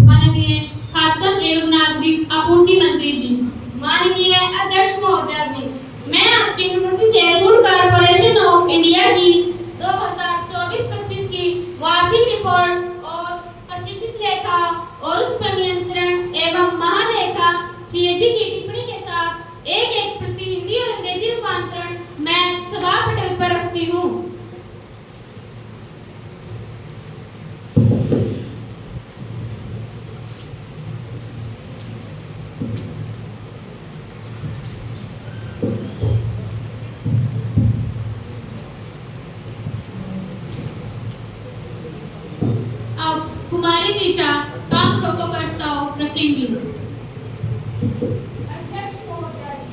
माननीय खाद्य एवं नागरिक आपूर्ति मंत्री जी। माननीय अध्यक्ष महोदया जी, मैं आपकी अनुमति से फूड कॉर्पोरेशन ऑफ इंडिया की 2024-25 की वार्षिक रिपोर्ट और प्रशिक्षित लेखा और उस पर नियंत्रण एवं महालेखा CAG की टिप्पणी के साथ एक प्रति हिंदी और अंग्रेजी रूपांतरण मैं सभा पटल पर रखती हूँ। अब कुमारी दिशा काम को प्रस्ताव रखेंगी। अध्यक्ष महोदया जी,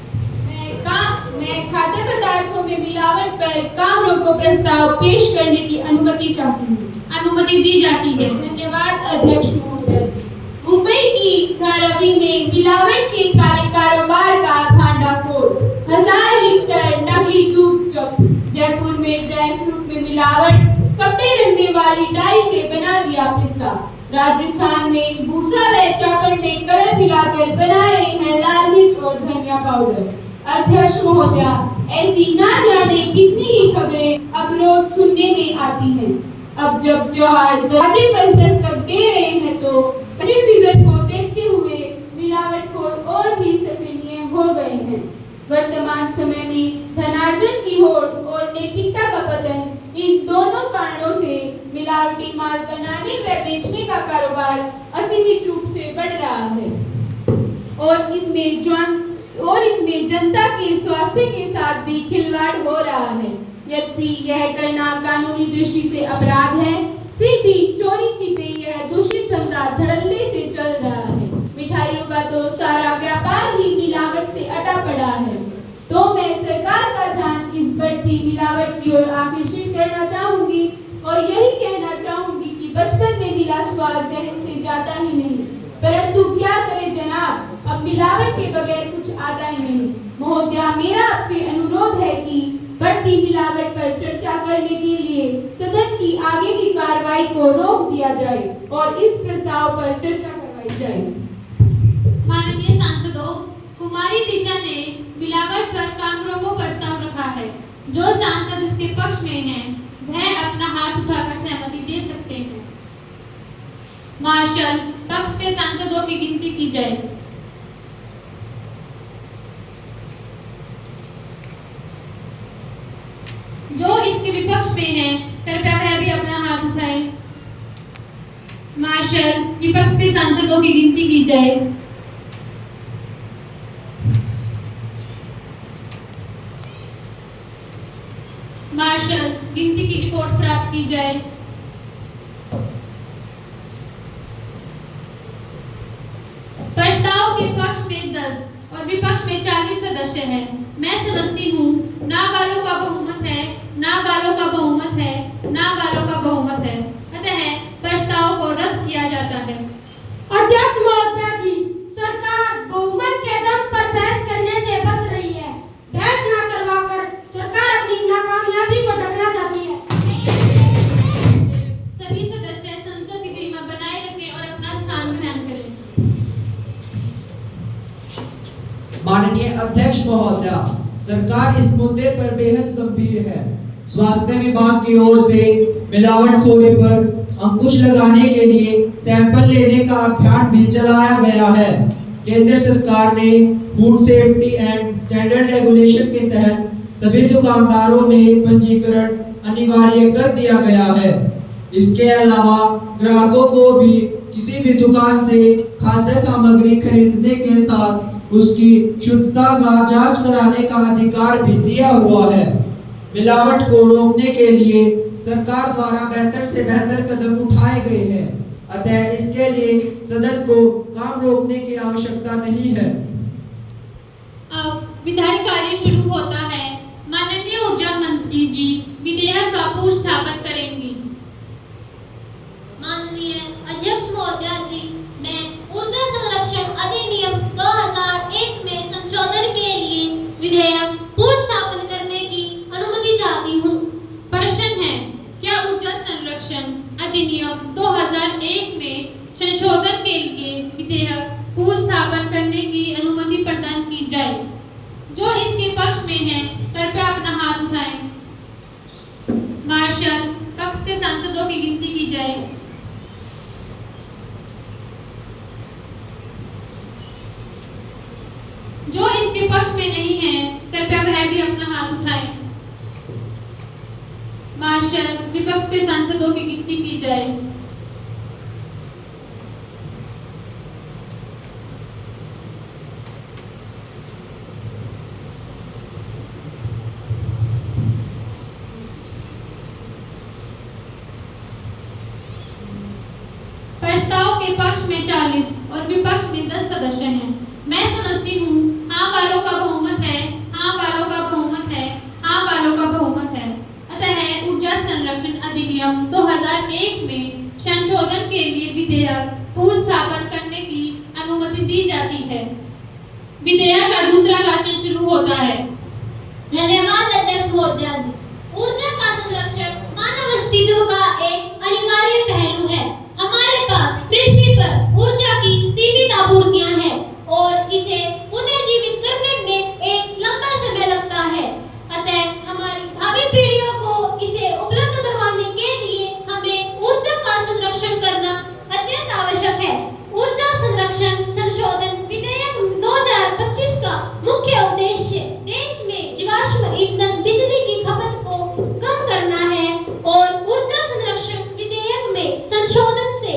मैं खाद्य पदार्थों में मिलावट पर काम रोको प्रस्ताव पेश करने की अनुमति चाहती हूँ। अनुमति दी जाती है। धन्यवाद अध्यक्ष महोदया जी। मुंबई की धारावी में मिलावट के काले कारोबार का भांडाफोड़, 1000 लीटर नकली दूध जब्त। जयपुर में ड्राई फ्रूट में मिलावट, कपड़े रंगने वाली डाई से बना दिया पिस्ता। राजस्थान में भूसा व चावल में कलर मिलाकर बना रहे हैं लाल मिर्च और धनिया पाउडर। अध्यक्ष महोदया, ऐसी ना जाने कितनी ही खबरें अब रोज सुनने में आती हैं। अब जब त्योहार दरवाजे पर दस्तक दे रहे हैं तो पश्चिम सीजन को देखते हुए मिलावटखोर और भी सक्रिय हो गए हैं। वर्तमान समय में धनार्जन की होड़ और नैतिकता का पतन, इन दोनों कारणों से बेचने का कारोबार असीमित रूप से बढ़ रहा है और इसमें जनता के स्वास्थ्य के साथ भी खिलवाड़ हो रहा है। यद्यपि यह करना कानूनी दृष्टि से अपराध है, फिर भी चोरी छिपे यह दूषित धंधा धड़ल्ले से चल रहा है। मिठाइयों का तो सारा व्यापार ही मिलावट से अटा पड़ा है। तो मैं सरकार का ध्यान इस बढ़ती मिलावट की ओर आकर्षित करना चाहूंगी और यही कहना चाहूंगी कि बचपन में मिला स्वाद जहन से जाता ही नहीं, परंतु क्या करें जनाब, अब मिलावट के बगैर कुछ आता ही नहीं। महोदया, मेरा आपसे अनुरोध है कि बढ़ती मिलावट पर चर्चा करने के लिए सदन की आगे की कार्रवाई को रोक दिया जाए और इस प्रस्ताव पर चर्चा करवाई जाए। माननीय सांसदों, कुमारी दिशा ने मिलावट पर कामरोगो प्रस्ताव रखा है। जो सांसद इसके पक्ष में हैं, वह अपना हाथ उठाकर सहमति दे सकते हैं। मार्शल, पक्ष के सांसदों की गिनती की जाए। जो इसके विपक्ष में हैं, कृपया वह भी अपना हाथ उठाएं। मार्शल, विपक्ष के सांसदों की गिनती की जाए। मार्शल, गिनती की रिपोर्ट प्राप्त की जाए। प्रस्ताव के पक्ष में 10 और विपक्ष में 40 सदस्य हैं। मैं समझती हूँ ना वालों का बहुमत है, ना वालों का बहुमत है, ना वालों का बहुमत है। अतः प्रस्ताव को रद्द किया जाता है। अध्यक्ष महोदया जी, सरकार बहुमत के दम पर बहस करने से बच रही है। बहस न करवाकर सरकार अपनी नाकामयाबी को ढकना चाहती है। सभी सदस्य संसद की गरिमा बनाए रखें और अपना स्थान ग्रहण करें। माननीय अध्यक्ष महोदया, सरकार इस मुद्दे पर बेहद गंभीर है। स्वास्थ्य विभाग की ओर से मिलावटखोरी पर अंकुश लगाने के लिए सैंपल लेने का अभियान भी चलाया गया है। केंद्र सरकार ने food safety and standard regulation के तहत सभी दुकानदारों में पंजीकरण अनिवार्य कर दिया गया है। इसके अलावा ग्राहकों को भी किसी भी दुकान से खाद्य सामग्री खरीदने के साथ उसकी शुद्धता का जांच कराने का अधिकार भी दिया हुआ है। मिलावट को रोकने के लिए सरकार द्वारा बेहतर से बेहतर कदम उठाए गए हैं। अतः इसके लिए सदन को काम रोकने की आवश्यकता नहीं है। अब विधायी कार्य शुरू होता है। माननीय ऊर्जा मंत्री जी विधेयक का पुनर्स्थापन करेंगी। माननीय अध्यक्ष महोदया जी, मैं ऊर्जा संरक्षण अधिनियम 2001 में संशोधन के लिए विधेयक पुनर्स्थापन करने की अनुमति चाहती हूँ। प्रश्न है, क्या ऊर्जा संरक्षण अधिनियम 2001 में संशोधन के लिए विधेयक पुनर्स्थापन करने की अनुमति प्रदान की जाए? जो इसके पक्ष में है, कृपया अपना हाथ उठाएं। मार्शल, पक्ष के सांसदों की गिनती की जाए। जो इसके पक्ष में नहीं है, कृपया वह भी अपना हाथ उठाएं। मार्शल, विपक्ष के सांसदों की गिनती की जाए। प्रस्ताव के पक्ष में 40 और विपक्ष में 10 सदस्य हैं। मैं समझती हूँ हाँ वालों का बहुमत है, हाँ वालों का बहुमत है, हाँ वालों का बहुमत है। अतः ऊर्जा संरक्षण अधिनियम 2001 में संशोधन के लिए विधेयक पुनर्स्थापन करने की अनुमति दी जाती है। विधेयक का दूसरा वाचन शुरू होता है। धन्यवाद अध्यक्ष महोदया जी। ऊर्जा का संरक्षण मानव अस्तित्व का एक अनिवार्य पहलू है। हमारे पास पृथ्वी पर ऊर्जा की सीमित आपूर्तियां हैं और इसे पुनर्जीवित करने में एक लंबा समय लगता है। अतः हमारी भावी पीढ़ियों को इसे उपलब्ध करवाने के लिए हमें ऊर्जा का संरक्षण करना अत्यंत आवश्यक है। ऊर्जा संरक्षण संशोधन विधेयक 2025 का मुख्य उद्देश्य देश में जीवाश्म ईंधन बिजली की खपत को कम करना है और ऊर्जा संरक्षण विधेयक में संशोधन से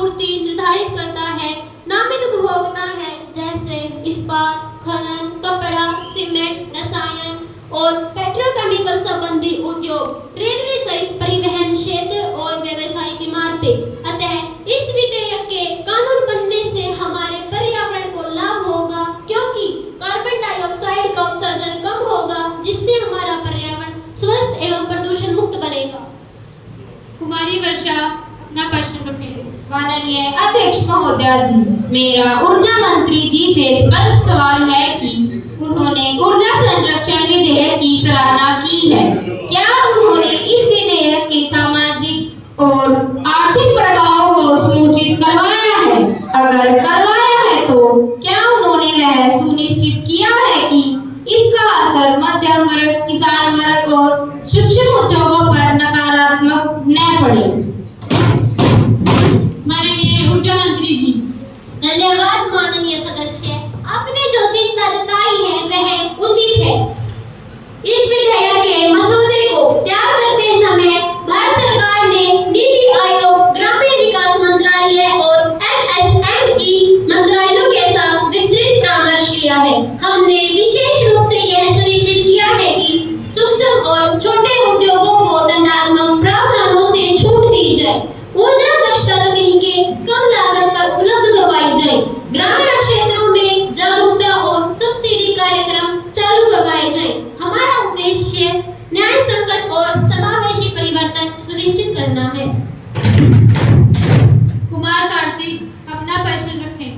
आपूर्ति निर्धारित करता है। नामित उपभोक्ता है जैसे इस्पात, खनन, कपड़ा, सीमेंट, रसायन और पेट्रोकेमिकल संबंधी उद्योग, रेलवे सहित परिवहन क्षेत्र और व्यवसायिक इमारतें। अतः इस विधेयक के कानून बनने से हमारे पर्यावरण को लाभ होगा, क्योंकि कार्बन डाइऑक्साइड का उत्सर्जन कम होगा, जिससे हमारा पर्यावरण स्वस्थ एवं प्रदूषण मुक्त बनेगा। कुमारी वर्षा अपना प्रश्न रखेंगे। माननीय अध्यक्ष महोदया जी, मेरा ऊर्जा मंत्री जी से स्पष्ट सवाल है कि उन्होंने ऊर्जा संरक्षण विधेयक की सराहना की है। क्या उन्होंने इस विधेयक के सामाजिक और आर्थिक प्रभाव को सुनिश्चित करवाया है? अगर करवाया है तो क्या उन्होंने वह सुनिश्चित किया है कि इसका असर मध्यम वर्ग, किसान वर्ग और सूक्ष्म उद्योगों पर नकारात्मक न पड़े? माननीय ऊर्जा मंत्री जी। धन्यवाद माननीय सदस्य, आपने जो चिंता जताई है वह उचित है। इस विधेयक के मसौदे को तैयार करते समय भारत सरकार ने नीति आयोग, ग्रामीण विकास मंत्रालय और MSME मंत्रालयों के साथ विस्तृत परामर्श किया है। हमने विशेष रूप से यह सुनिश्चित किया है कि सूक्ष्म और छोटे उद्योगों को दंडात्मक प्रावधानों से छूट दी जाए, ऊर्जा दक्षता तकनीकें कम लागत पर उपलब्ध करवाई जाए, ग्रामीण क्षेत्रों में जागरूकता और सब्सिडी कार्यक्रम चालू करवाए जाए। हमारा उद्देश्य न्याय संगत और समावेशी परिवर्तन सुनिश्चित करना है। कुमार कार्तिक अपना प्रश्न रखें।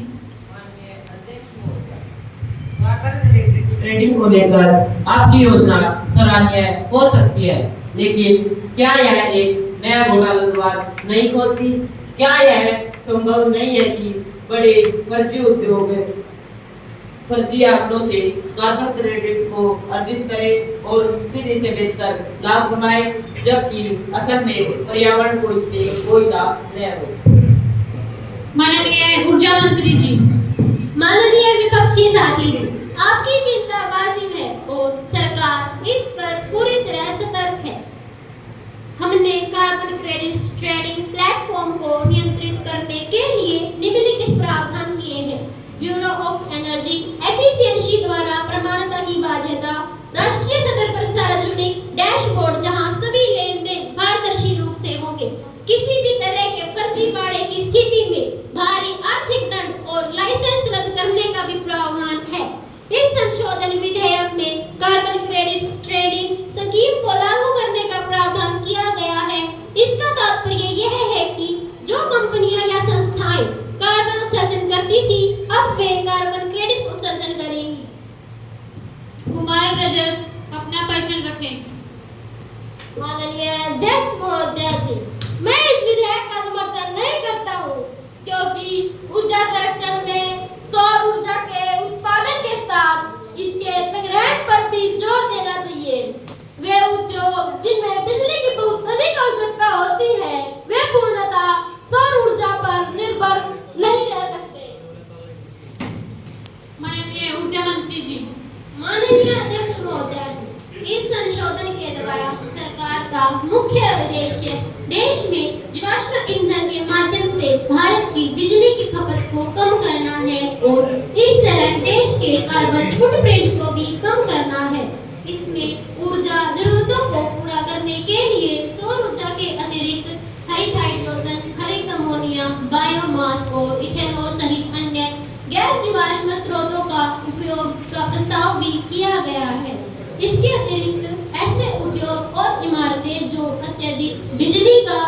ट्रेडिंग को लेकर आपकी योजना सराहनीय हो सकती है, लेकिन क्या यह एक नया घोटाला द्वार नहीं खोलती? क्या यह संभव नहीं है कि बड़े फर्जी उद्योग फर्जी आंकड़ों से कार्बन क्रेडिट को अर्जित करें और फिर इसे बेचकर लाभ कमाए, जबकि असल में पर्यावरण को इससे कोई लाभ नहीं हो? माननीय ऊर्जा मंत्री जी। माननीय विपक्षी साथी जी, आपकी चिंता वाजिब है और सरकार इस पर पूरी तरह सतर्क है। हमने कार्बन क्रेडिट ट्रेडिंग प्लेटफॉर्म को नियंत्रित करने के लिए निम्नलिखित प्रावधान किए हैं। ब्यूरो ऑफ एनर्जी एफिशिएंसी द्वारा प्रमाणता की बाध्यता, राष्ट्रीय स्तर पर सार्वजनिक डैशबोर्ड जहां सभी लेन देन पारदर्शी रूप से होंगे, किसी भी तरह के फर्जीवाड़े की स्थिति में भारी आर्थिक दंड और लाइसेंस रद्द करने का भी प्रावधान है। इस संशोधन विधेयक में कार्बन क्रेडिट ट्रेडिंग स्कीम को लागू करने का प्रावधान किया गया है। इसका तात्पर्य यह है कि जो कंपनियां या संस्थाएं कार्बन उत्सर्जन करती थी, अब वे कार्बन क्रेडिट उत्सर्जन करेंगी। कुमार रजत अपना प्रश्न रखें। माननीय अध्यक्ष महोदया जी, मैं इस विधेयक का समर्थन नहीं करता हूँ, क्योंकि ऊर्जा संरक्षण में सौर ऊर्जा के उत्पादन के साथ इसके संग्रहण पर भी जोर देना चाहिए। वे उद्योग जिनमें बिजली की बहुत अधिक आवश्यकता होती है, वे पूर्णतः सौर ऊर्जा पर निर्भर नहीं रह सकते। माननीय ऊर्जा मंत्री जी। माननीय अध्यक्ष महोदया जी, इस संशोधन के द्वारा सरकार का मुख्य उद्देश्य देश में जीवाश्म ईंधन के माध्यम से भारत की बिजली की खपत को कम करना है और इस तरह देश के कार्बन फुटप्रिंट को भी कम करना है। इसमें ऊर्जा जरूरतों को पूरा करने के लिए सौर ऊर्जा के अतिरिक्त हरित हाइड्रोजन, हरित अमोनिया, बायोमास और इथेनॉल सहित अन्य गैर जीवाश्म स्रोतों का उपयोग का प्रस्ताव भी किया गया है। इसके अतिरिक्त ऐसे उद्योग और इमारतें जो अत्यधिक बिजली का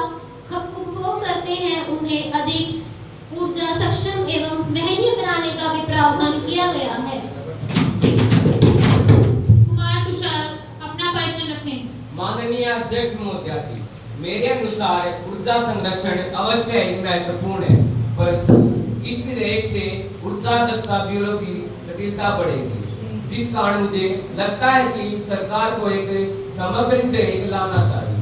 उपभोग करते हैं, उन्हें अधिक ऊर्जा सक्षम एवं वहनीय बनाने का भी प्रावधान किया गया है। कुमार तुषार अपना प्रश्न रखें। माननीय अध्यक्ष महोदया जी, मेरे अनुसार ऊर्जा संरक्षण अवश्य ही महत्वपूर्ण है, परंतु इस विधेयक से ऊर्जा दक्षता ब्यूरो की जटिलता बढ़ेगी, जिस कारण मुझे लगता है कि सरकार को एक समग्र विधेयक लाना चाहिए।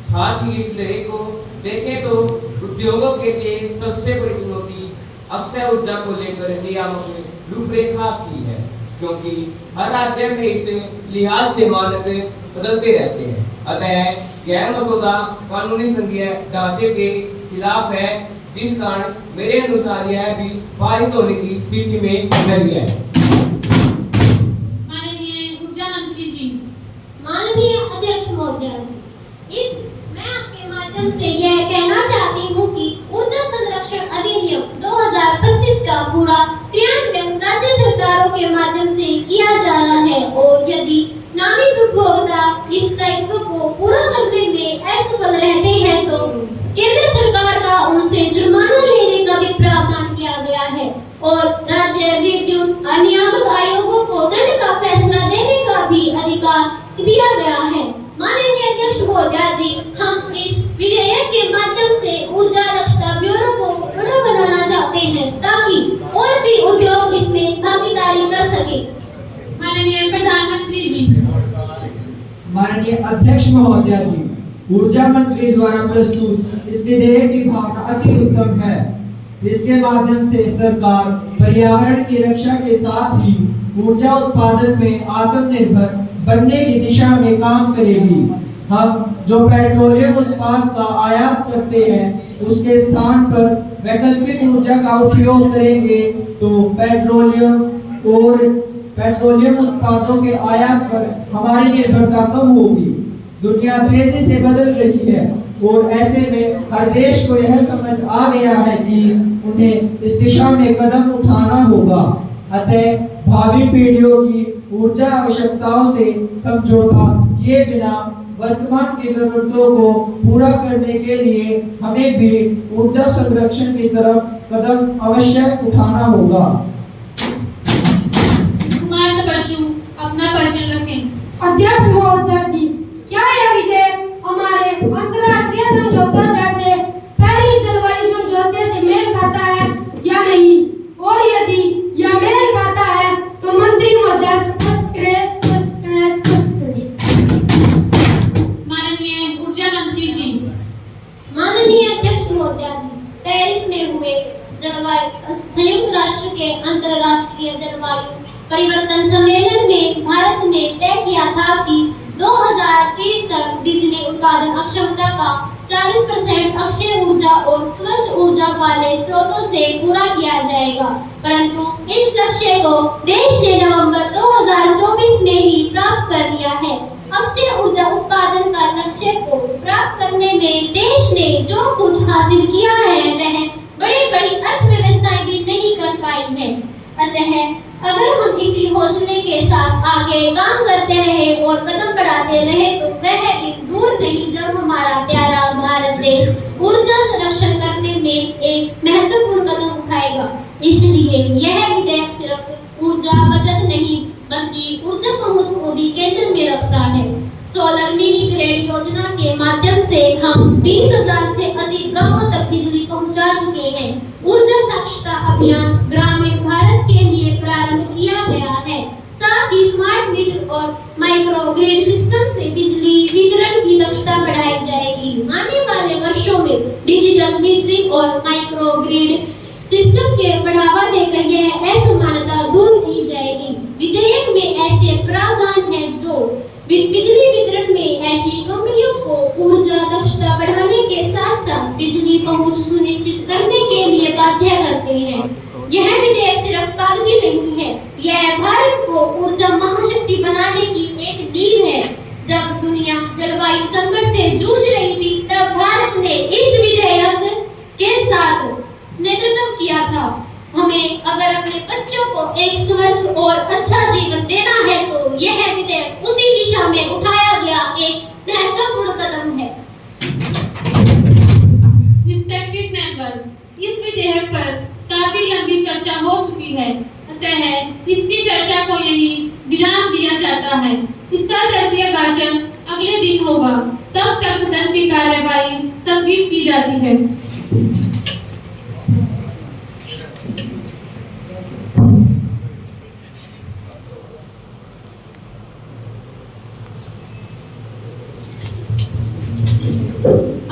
साथ ही इस विधेयक को देखें तो उद्योगों के लिए सबसे बड़ी चुनौती अक्षय ऊर्जा को लेकर नियामक रूपरेखा की है, क्योंकि हर राज्य में इस लिहाज से मानक बदलते रहते हैं। अतः यह मसौदा कानूनी संघीय ढांचे के खिलाफ है, जिस कारण मेरे अनुसार यह भी पारित होने की स्थिति में नहीं है। माननीय ऊर्जा मंत्री जी। माननीय अध्यक्ष महोदय जी, मैं आपके माध्यम से यह कहना चाहती हूँ कि ऊर्जा संरक्षण अधिनियम 2025 का पूरा क्रियान्वयन राज्य सरकारों के माध्यम से किया जाना है और यदि नामित उपभोक्ता इस दायित्व को पूरा करने में असफल रहते हैं तो केंद्र सरकार का उनसे जुर्माना लेने का भी प्रावधान किया गया है और राज्य विद्युत नियामक आयोगों को दंड का फैसला देने का भी अधिकार दिया गया है। माननीय अध्यक्ष महोदय जी, हम इस विधेयक के माध्यम से ऊर्जा दक्षता ब्यूरो को बड़ा बनाना चाहते हैं ताकि और भी उद्योग इसमें भागीदारी कर सके। माननीय प्रधानमंत्री जी। माननीय अध्यक्ष महोदय जी, ऊर्जा मंत्री द्वारा प्रस्तुत इस विधेयक की भावना अति उत्तम है। इसके माध्यम से सरकार पर्यावरण की रक्षा के साथ ही ऊर्जा उत्पादन में आत्मनिर्भर बनने की दिशा में काम करेगी। हम जो पेट्रोलियम उत्पाद का आयात करते हैं उसके स्थान पर वैकल्पिक ऊर्जा का उपयोग करेंगे तो पेट्रोलियम उत्पादों के आयात पर हमारी निर्भरता कम होगी। दुनिया तेजी से बदल रही है और ऐसे में हर देश को यह समझ आ गया है कि उन्हें इस दिशा में कदम उठाना होगा। अतः भावी पीढ़ियों की ऊर्जा आवश्यकताओं से समझौता किए बिना वर्तमान की जरूरतों को पूरा करने के लिए हमें भी ऊर्जा संरक्षण की तरफ कदम अवश्य उठाना होगा। कुमार तपस्सु अपना प्रश्न रखें। अध्यक्ष महोदय जी, क्या यह विधेयक हमारे अंतर्राष्ट्रीय समझौतों जैसे पेरिस जलवायु समझौते से मेल खाता है या नहीं, और यदि यह मेल खाता है तो मंत्री महोदय माननीय ऊर्जा मंत्री जी। माननीय अध्यक्ष महोदय जी, पेरिस में हुए संयुक्त राष्ट्र के अंतर्राष्ट्रीय जलवायु परिवर्तन सम्मेलन में भारत ने तय किया था कि 2030 तक बिजली उत्पादन अक्षमता का 40% अक्षय ऊर्जा और स्वच्छ ऊर्जा वाले स्रोतों से पूरा किया जाएगा, परंतु इस लक्ष्य को देश ने नवंबर 2024 में ही प्राप्त कर लिया है। अक्षय ऊर्जा उत्पादन का लक्ष्य को प्राप्त करने में देश ने जो कुछ हासिल किया है वह बड़ी अर्थव्यवस्थाएं भी नहीं कर पाई है। अतः अगर हम इसी हौसले के साथ आगे काम करते रहे और कदम बढ़ाते रहे तो वह दिन दूर नहीं जब हमारा प्यारा भारत देश ऊर्जा संरक्षण करने में एक महत्वपूर्ण कदम उठाएगा। इसलिए यह विधेयक सिर्फ ऊर्जा बचत नहीं बल्कि ऊर्जा पहुंच को भी केंद्र में रखता है। सोलर मिनी ग्रिड योजना के माध्यम से हम 20,000 से अधिक गांवों तक बिजली पहुंचा चुके हैं। ऊर्जा साक्षरता अभियान ग्रामीण भारत के लिए प्रारंभ किया गया है। साथ ही स्मार्ट मीटर और माइक्रो ग्रिड सिस्टम से बिजली वितरण की दक्षता बढ़ाई जाएगी। आने वाले वर्षों में डिजिटल मीटरिंग और माइक्रो ग्रिड सिस्टम के बढ़ावा देकर यह असमानता दूर की जाएगी। विधेयक में ऐसे प्रावधान हैं जो बिजली वितरण में ऐसी कंपनियों को ऊर्जा दक्षता बढ़ाने के साथ साथ बिजली पहुंच सुनिश्चित करने के लिए बाध्य करते हैं। यह विधेयक सिर्फ कागजी नहीं है, यह भारत को ऊर्जा महाशक्ति बनाने की एक नींव है। जब दुनिया जलवायु संकट से जूझ रही थी तब भारत ने इस विधेयक के साथ नेतृत्व किया था। हमें अगर अपने बच्चों को एक स्वच्छ और अच्छा जीवन देना है तो यह विधेयक उसी दिशा में उठाया गया एक महत्वपूर्ण कदम है। रिस्पेक्टेड मेंबर्स, इस विधेयक पर काफी लंबी चर्चा हो चुकी है, अतः इसकी चर्चा को यहीं विराम दिया जाता है। इसका तृतीय वाचन अगले दिन होगा, तब तक सदन की कार्यवाही स्थगित की जाती है।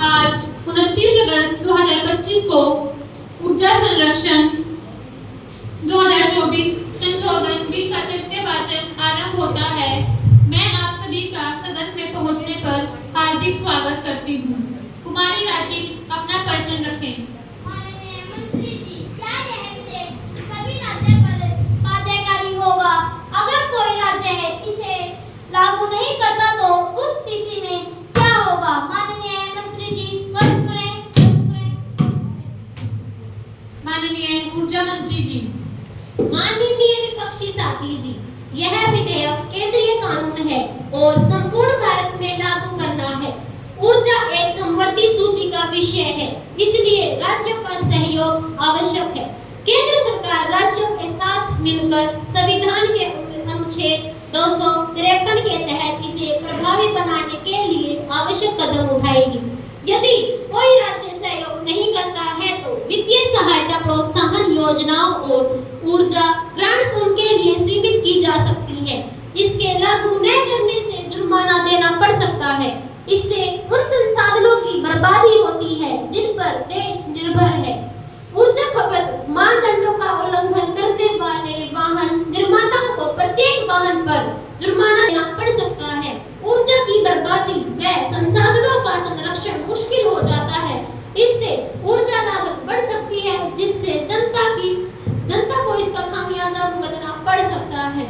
आज 29 अगस्त 2025 को ऊर्जा संरक्षण 2024 संशोधन बिल का तृतीय वाचन आरंभ होता है। मैं आप सभी का सदन में पहुंचने पर हार्दिक स्वागत करती हूँ। कुमारी राशि अपना प्रश्न रखें। माननीय ऊर्जा मंत्री जी, माननीय विपक्षी साथी जी, यह विधेयक केंद्रीय कानून है और संपूर्ण भारत में लागू करना है। ऊर्जा एक समवर्ती सूची का विषय है, इसलिए राज्यों का सहयोग आवश्यक है। केंद्र सरकार राज्यों के साथ मिलकर संविधान के अनुच्छेद 253 के तहत इसे प्रभावी बनाने के लिए आवश्यक कदम उठाएगी। यदि कोई राज्य सहयोग नहीं करता है तो वित्तीय सहायता प्रोत्साहन योजनाओं और ऊर्जा ग्रांट्स उनके लिए सीमित की जा सकती है। इसके लागू न करने से जुर्माना देना पड़ सकता है। इससे उन संसाधनों की बर्बादी होती है जिन पर देश निर्भर है। ऊर्जा खपत मानदंडों का उल्लंघन करने वाले वाहन निर्माताओं को प्रत्येक वाहन पर जुर्माना देना पड़ सकता है। ऊर्जा की बर्बादी व संसाधनों का संरक्षण मुश्किल हो जाता है। इससे ऊर्जा लागत बढ़ सकती है, जिससे जनता को इसका खामियाजा भुगतना पड़ सकता है।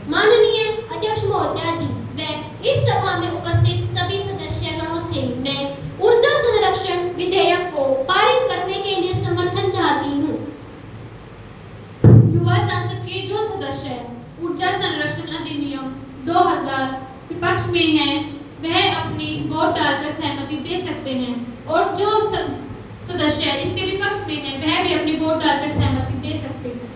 माननीय अध्यक्ष महोदया जी व इस सभा में उपस्थित सभी सदस्यगणों से मैं ऊर्जा संरक्षण विधेयक को पारित करने के लिए समर्थन चाहती हूँ। युवा संसद के जो सदस्य ऊर्जा संरक्षण अधिनियम 2000 विपक्ष में हैं, वह अपनी वोट डालकर सहमति दे सकते हैं और जो सदस्य इसके विपक्ष में हैं, वह भी अपनी वोट डालकर सहमति दे सकते हैं।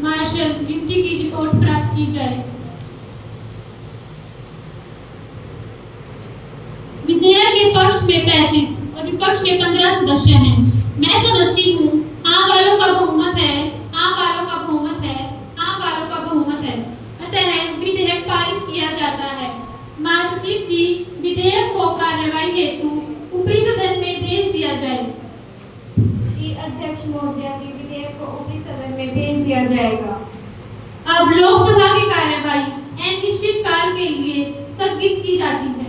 मार्शल गिनती की रिपोर्ट प्राप्त की जाए। विधेयक के पक्ष में 35 और विपक्ष में 15 सदस्य हैं। मैं समझती हूँ हाँ वालों का बहुमत है, हाँ वालों का बहुमत है, हाँ वालों का बहुमत है। अतः विधेयक पारित किया जाता है। महासचिव जी, विधेयक को कार्यवाही हेतु ऊपरी सदन में भेज दिया जाए। जी अध्यक्ष महोदया जी, विधेयक को ऊपरी सदन में भेज दिया जाएगा। अब लोकसभा की कार्यवाही अनिश्चित काल के लिए स्थगित की जाती है।